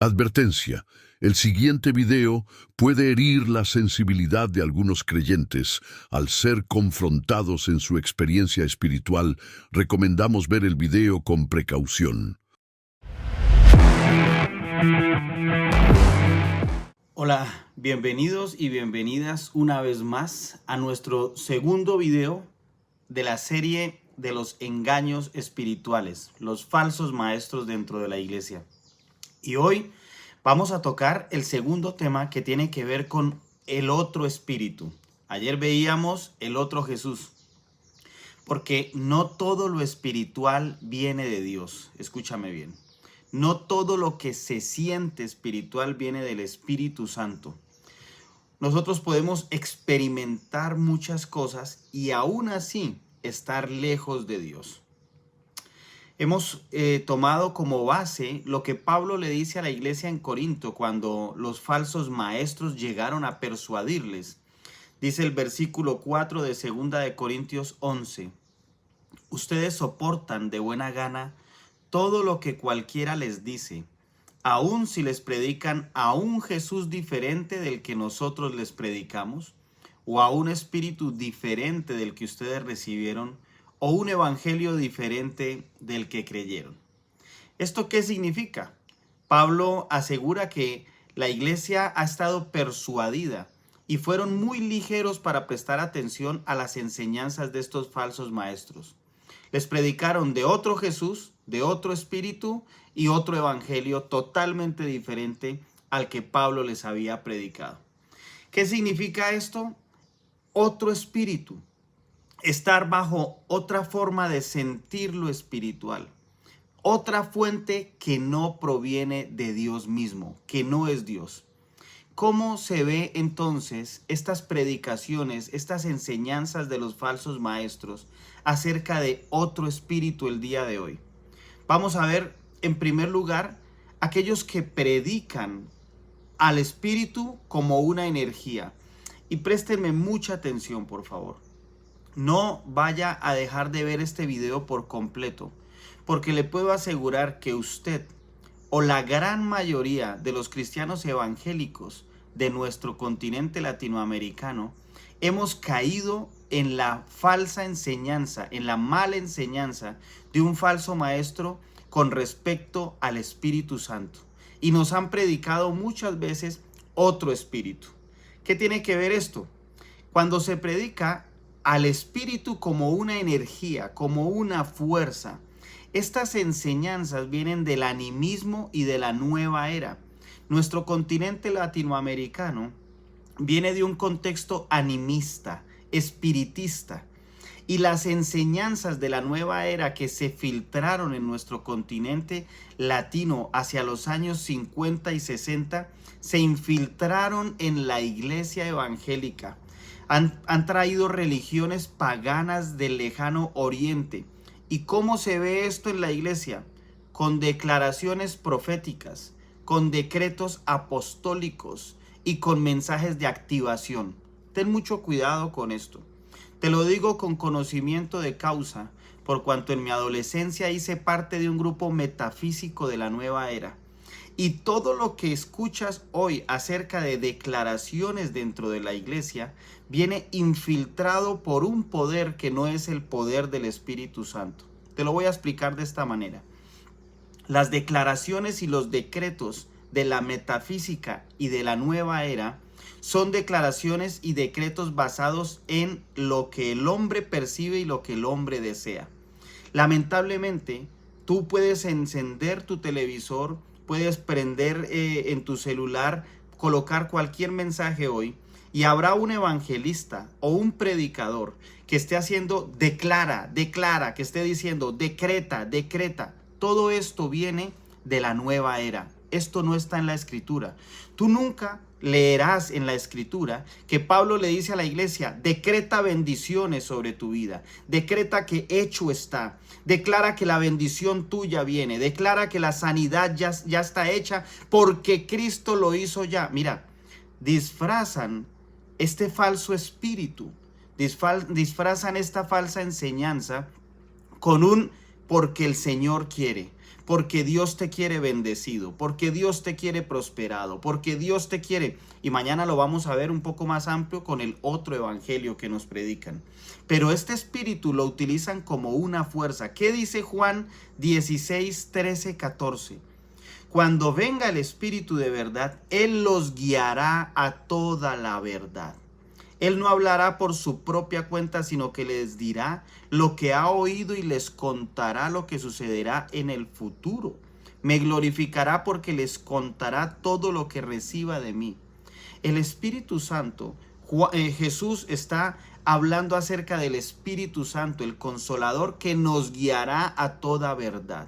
Advertencia: el siguiente video puede herir la sensibilidad de algunos creyentes. Al ser confrontados en su experiencia espiritual, recomendamos ver el video con precaución. Hola, bienvenidos y bienvenidas una vez más a nuestro segundo video de la serie de los engaños espirituales, los falsos maestros dentro de la iglesia. Y hoy vamos a tocar el segundo tema, que tiene que ver con el otro espíritu. Ayer veíamos el otro Jesús, porque no todo lo espiritual viene de Dios. Escúchame bien. No todo lo que se siente espiritual viene del Espíritu Santo. Nosotros podemos experimentar muchas cosas y aún así estar lejos de Dios. Hemos tomado como base lo que Pablo le dice a la iglesia en Corinto cuando los falsos maestros llegaron a persuadirles. Dice el versículo 4 de 2 de Corintios 11. Ustedes soportan de buena gana todo lo que cualquiera les dice, aun si les predican a un Jesús diferente del que nosotros les predicamos, o a un espíritu diferente del que ustedes recibieron, o un evangelio diferente del que creyeron. ¿Esto qué significa? Pablo asegura que la iglesia ha estado persuadida y fueron muy ligeros para prestar atención a las enseñanzas de estos falsos maestros. Les predicaron de otro Jesús, de otro espíritu y otro evangelio totalmente diferente al que Pablo les había predicado. ¿Qué significa esto? Otro espíritu. Estar bajo otra forma de sentir lo espiritual. Otra fuente que no proviene de Dios mismo, que no es Dios. ¿Cómo se ve entonces estas predicaciones, estas enseñanzas de los falsos maestros acerca de otro espíritu el día de hoy? Vamos a ver, en primer lugar, aquellos que predican al espíritu como una energía. Y préstenme mucha atención, por favor. No vaya a dejar de ver este video por completo, porque le puedo asegurar que usted o la gran mayoría de los cristianos evangélicos de nuestro continente latinoamericano hemos caído en la falsa enseñanza, en la mala enseñanza de un falso maestro con respecto al Espíritu Santo. Y nos han predicado muchas veces otro espíritu. ¿Qué tiene que ver esto? Cuando se predica al espíritu como una energía, como una fuerza, estas enseñanzas vienen del animismo y de la nueva era. Nuestro continente latinoamericano viene de un contexto animista, espiritista, y las enseñanzas de la nueva era que se filtraron en nuestro continente latino hacia los años 50 y 60 se infiltraron en la iglesia evangélica. Han traído religiones paganas del lejano oriente. ¿Y cómo se ve esto en la iglesia? Con declaraciones proféticas, con decretos apostólicos y con mensajes de activación. Ten mucho cuidado con esto. Te lo digo con conocimiento de causa, por cuanto en mi adolescencia hice parte de un grupo metafísico de la nueva era. Y todo lo que escuchas hoy acerca de declaraciones dentro de la iglesia viene infiltrado por un poder que no es el poder del Espíritu Santo. Te lo voy a explicar de esta manera. Las declaraciones y los decretos de la metafísica y de la nueva era son declaraciones y decretos basados en lo que el hombre percibe y lo que el hombre desea. Lamentablemente, tú puedes encender tu televisor, puedes prender en tu celular, colocar cualquier mensaje hoy y habrá un evangelista o un predicador que esté haciendo declara, que esté diciendo decreta. Todo esto viene de la nueva era. Esto no está en la escritura. Tú nunca leerás en la escritura que Pablo le dice a la iglesia: decreta bendiciones sobre tu vida, decreta que hecho está, declara que la bendición tuya viene, declara que la sanidad ya está hecha porque Cristo lo hizo ya. Mira, disfrazan este falso espíritu, disfrazan esta falsa enseñanza con un porque el Señor quiere. porque Dios te quiere bendecido, porque Dios te quiere prosperado, porque Dios te quiere. Y mañana lo vamos a ver un poco más amplio con el otro evangelio que nos predican. Pero este espíritu lo utilizan como una fuerza. ¿Qué dice Juan 16, 13, 14? Cuando venga el Espíritu de verdad, Él los guiará a toda la verdad. Él no hablará por su propia cuenta, sino que les dirá lo que ha oído y les contará lo que sucederá en el futuro. Me glorificará porque les contará todo lo que reciba de mí. El Espíritu Santo, Jesús está hablando acerca del Espíritu Santo, el Consolador que nos guiará a toda verdad.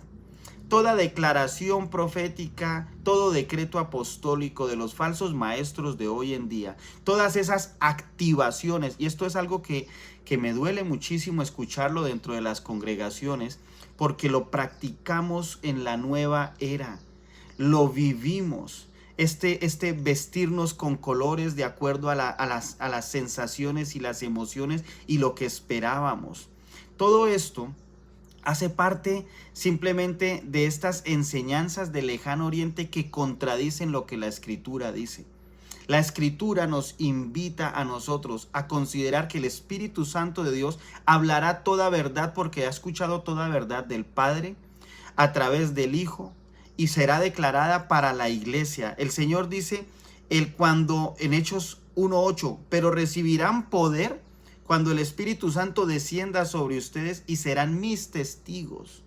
Toda declaración profética, todo decreto apostólico de los falsos maestros de hoy en día, todas esas activaciones, y esto es algo que me duele muchísimo escucharlo dentro de las congregaciones, porque lo practicamos en la nueva era, lo vivimos. Este vestirnos con colores de acuerdo a las sensaciones y las emociones y lo que esperábamos. Todo esto hace parte simplemente de estas enseñanzas del lejano oriente que contradicen lo que la Escritura dice. La Escritura nos invita a nosotros a considerar que el Espíritu Santo de Dios hablará toda verdad porque ha escuchado toda verdad del Padre a través del Hijo y será declarada para la iglesia. El Señor dice cuando en Hechos 1:8, pero recibirán poder cuando el Espíritu Santo descienda sobre ustedes y serán mis testigos.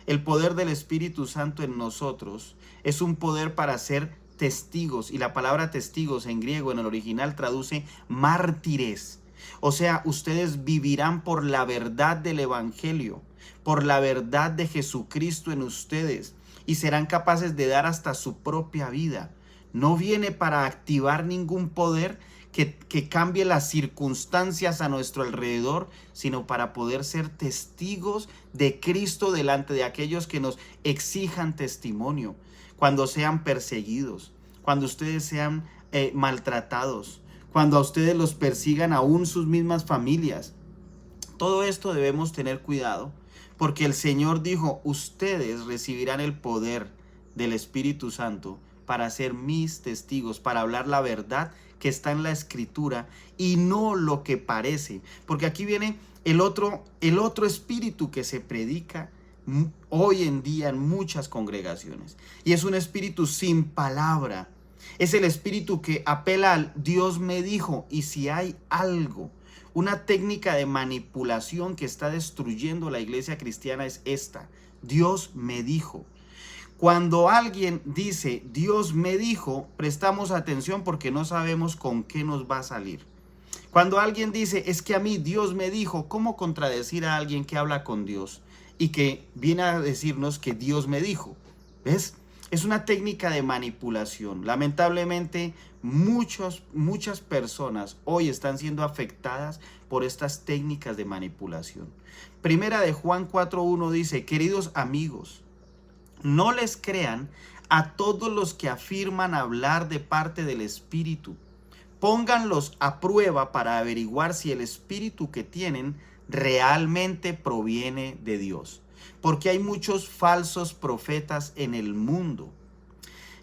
El poder del Espíritu Santo en nosotros es un poder para ser testigos. Y la palabra testigos en griego, en el original, traduce mártires. O sea, ustedes vivirán por la verdad del Evangelio, por la verdad de Jesucristo en ustedes. Y serán capaces de dar hasta su propia vida. No viene para activar ningún poder que cambie las circunstancias a nuestro alrededor, sino para poder ser testigos de Cristo delante de aquellos que nos exijan testimonio, cuando sean perseguidos, cuando ustedes sean maltratados, cuando a ustedes los persigan aún sus mismas familias. Todo esto debemos tener cuidado, porque el Señor dijo, ustedes recibirán el poder del Espíritu Santo para ser mis testigos, para hablar la verdad que está en la Escritura y no lo que parece. Porque aquí viene el otro espíritu que se predica hoy en día en muchas congregaciones. Y es un espíritu sin palabra. Es el espíritu que apela al Dios me dijo. Y si hay algo, una técnica de manipulación que está destruyendo la iglesia cristiana es esta: Dios me dijo. Cuando alguien dice Dios me dijo, prestamos atención porque no sabemos con qué nos va a salir. Cuando alguien dice es que a mí Dios me dijo, ¿cómo contradecir a alguien que habla con Dios y que viene a decirnos que Dios me dijo? ¿Ves? Es una técnica de manipulación. Lamentablemente muchas personas hoy están siendo afectadas por estas técnicas de manipulación. Primera de Juan 4:1 dice, queridos amigos, no les crean a todos los que afirman hablar de parte del Espíritu. Pónganlos a prueba para averiguar si el Espíritu que tienen realmente proviene de Dios. Porque hay muchos falsos profetas en el mundo.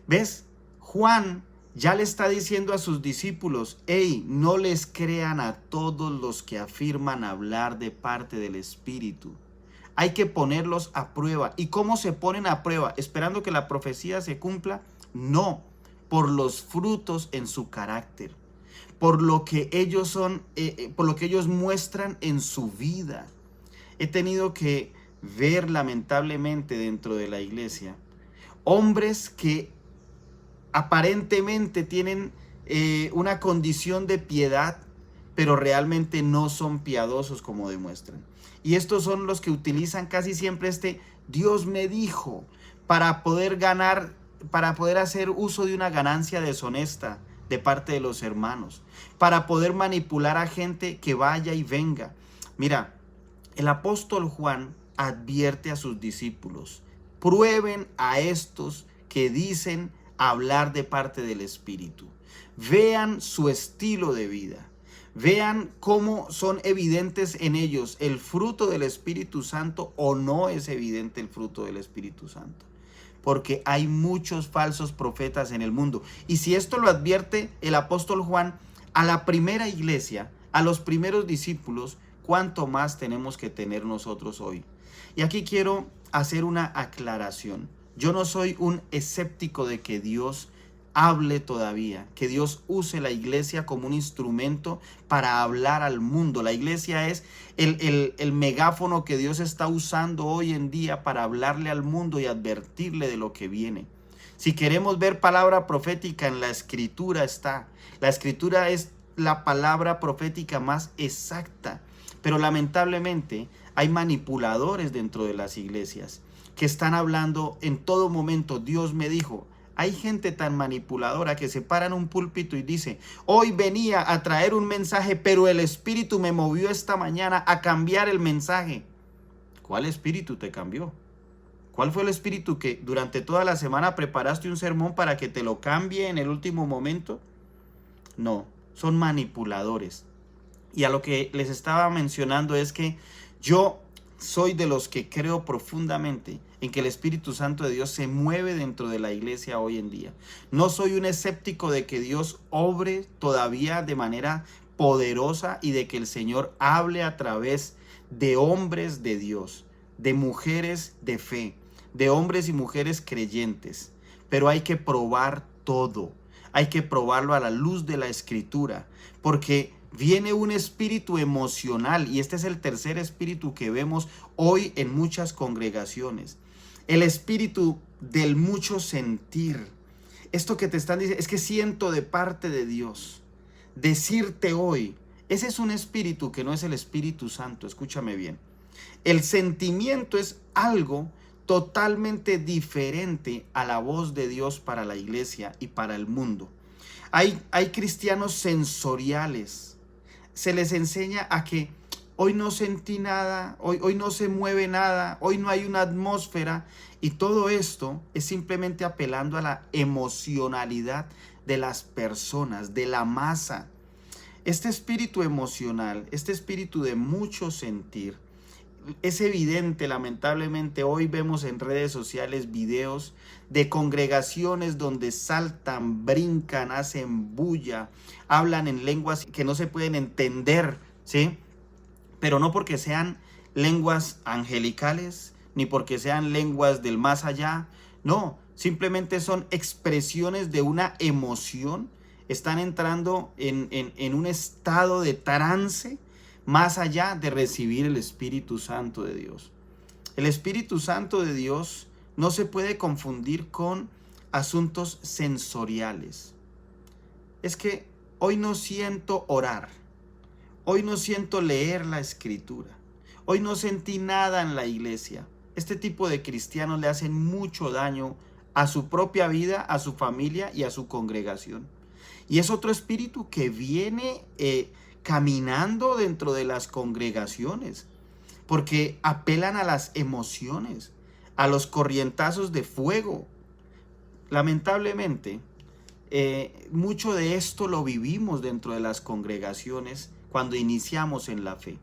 ¿Ves? Juan ya le está diciendo a sus discípulos, hey, no les crean a todos los que afirman hablar de parte del Espíritu. Hay que ponerlos a prueba. ¿Y cómo se ponen a prueba? ¿Esperando que la profecía se cumpla? No, por los frutos en su carácter, por lo que ellos son, por lo que ellos muestran en su vida. He tenido que ver lamentablemente dentro de la iglesia hombres que aparentemente tienen una condición de piedad, pero realmente no son piadosos como demuestran. Y estos son los que utilizan casi siempre Dios me dijo para poder ganar, para poder hacer uso de una ganancia deshonesta de parte de los hermanos, para poder manipular a gente que vaya y venga. Mira, el apóstol Juan advierte a sus discípulos, prueben a estos que dicen hablar de parte del Espíritu. Vean su estilo de vida. Vean cómo son evidentes en ellos el fruto del Espíritu Santo o no es evidente el fruto del Espíritu Santo. Porque hay muchos falsos profetas en el mundo. Y si esto lo advierte el apóstol Juan a la primera iglesia, a los primeros discípulos, ¿cuánto más tenemos que tener nosotros hoy? Y aquí quiero hacer una aclaración. Yo no soy un escéptico de que Dios hable todavía, que Dios use la iglesia como un instrumento para hablar al mundo. La iglesia es el megáfono que Dios está usando hoy en día para hablarle al mundo y advertirle de lo que viene. Si queremos ver palabra profética en la escritura está. La escritura es la palabra profética más exacta, pero lamentablemente hay manipuladores dentro de las iglesias que están hablando en todo momento. Dios me dijo. Hay gente tan manipuladora que se para en un púlpito y dice, hoy venía a traer un mensaje, pero el Espíritu me movió esta mañana a cambiar el mensaje. ¿Cuál espíritu te cambió? ¿Cuál fue el espíritu que durante toda la semana preparaste un sermón para que te lo cambie en el último momento? No, son manipuladores. Y a lo que les estaba mencionando es que yo soy de los que creo profundamente en que el Espíritu Santo de Dios se mueve dentro de la iglesia hoy en día. No soy un escéptico de que Dios obre todavía de manera poderosa y de que el Señor hable a través de hombres de Dios, de mujeres de fe, de hombres y mujeres creyentes. Pero hay que probar todo. Hay que probarlo a la luz de la Escritura, porque viene un espíritu emocional y este es el tercer espíritu que vemos hoy en muchas congregaciones. El espíritu del mucho sentir. Esto que te están diciendo es que siento de parte de Dios. Decirte hoy, ese es un espíritu que no es el Espíritu Santo, escúchame bien. El sentimiento es algo totalmente diferente a la voz de Dios para la iglesia y para el mundo. Hay cristianos sensoriales. Se les enseña a que hoy no sentí nada, hoy no se mueve nada, hoy no hay una atmósfera, y todo esto es simplemente apelando a la emocionalidad de las personas, de la masa. Este espíritu emocional, este espíritu de mucho sentir, es evidente. Lamentablemente hoy vemos en redes sociales videos de congregaciones donde saltan, brincan, hacen bulla, hablan en lenguas que no se pueden entender, ¿sí? Pero no porque sean lenguas angelicales, ni porque sean lenguas del más allá, no, simplemente son expresiones de una emoción. Están entrando en un estado de trance más allá de recibir el Espíritu Santo de Dios. El Espíritu Santo de Dios no se puede confundir con asuntos sensoriales. Es que hoy no siento orar, hoy no siento leer la Escritura, hoy no sentí nada en la iglesia. Este tipo de cristianos le hacen mucho daño a su propia vida, a su familia y a su congregación. Y es otro espíritu que viene caminando dentro de las congregaciones, porque apelan a las emociones, a los corrientazos de fuego. Lamentablemente, mucho de esto lo vivimos dentro de las congregaciones cuando iniciamos en la fe.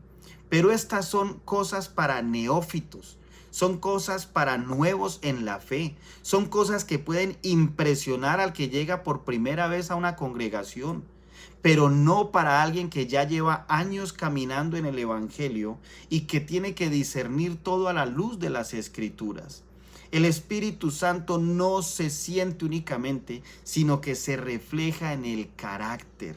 Pero estas son cosas para neófitos, son cosas para nuevos en la fe, son cosas que pueden impresionar al que llega por primera vez a una congregación, pero no para alguien que ya lleva años caminando en el Evangelio y que tiene que discernir todo a la luz de las Escrituras. El Espíritu Santo no se siente únicamente, sino que se refleja en el carácter.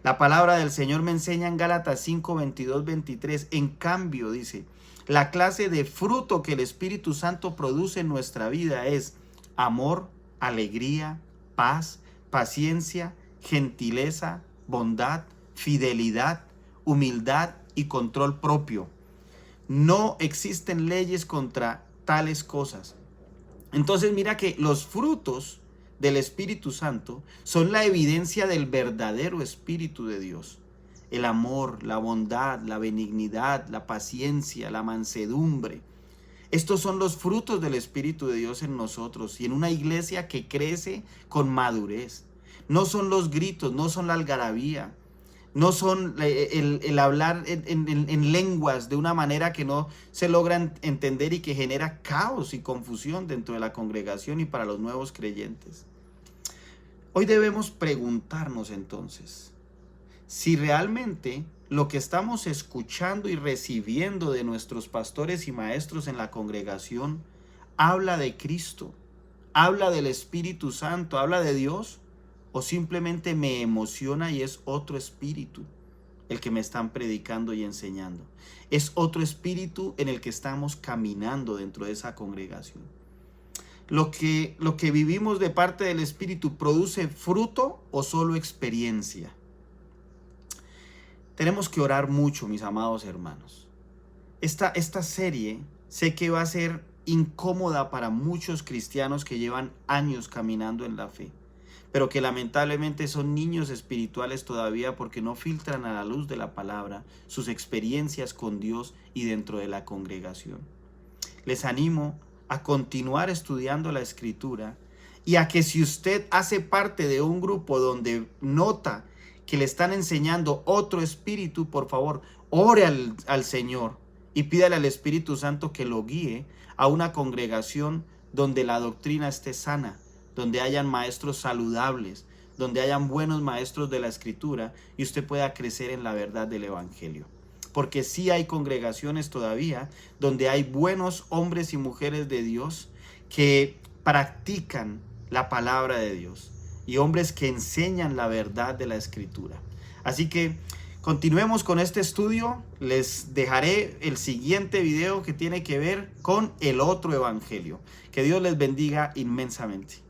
La palabra del Señor me enseña en Gálatas 5, 22, 23. En cambio, dice, la clase de fruto que el Espíritu Santo produce en nuestra vida es amor, alegría, paz, paciencia, gentileza, bondad, fidelidad, humildad y control propio. No existen leyes contra tales cosas. Entonces mira que los frutos del Espíritu Santo son la evidencia del verdadero Espíritu de Dios. El amor, la bondad, la benignidad, la paciencia, la mansedumbre. Estos son los frutos del Espíritu de Dios en nosotros y en una iglesia que crece con madurez. No son los gritos, no son la algarabía, No son el hablar en lenguas de una manera que no se logra entender y que genera caos y confusión dentro de la congregación y para los nuevos creyentes. Hoy debemos preguntarnos entonces si realmente lo que estamos escuchando y recibiendo de nuestros pastores y maestros en la congregación habla de Cristo, habla del Espíritu Santo, habla de Dios, o simplemente me emociona y es otro espíritu el que me están predicando y enseñando. Es otro espíritu en el que estamos caminando dentro de esa congregación. Lo que vivimos de parte del Espíritu produce fruto o solo experiencia. Tenemos que orar mucho, mis amados hermanos. Esta serie sé que va a ser incómoda para muchos cristianos que llevan años caminando en la fe, pero que lamentablemente son niños espirituales todavía porque no filtran a la luz de la palabra sus experiencias con Dios y dentro de la congregación. Les animo a continuar estudiando la Escritura y a que si usted hace parte de un grupo donde nota que le están enseñando otro espíritu, por favor, ore al Señor y pídale al Espíritu Santo que lo guíe a una congregación donde la doctrina esté sana, donde hayan maestros saludables, donde hayan buenos maestros de la Escritura y usted pueda crecer en la verdad del Evangelio. Porque sí hay congregaciones todavía donde hay buenos hombres y mujeres de Dios que practican la palabra de Dios y hombres que enseñan la verdad de la Escritura. Así que continuemos con este estudio. Les dejaré el siguiente video que tiene que ver con el otro evangelio. Que Dios les bendiga inmensamente.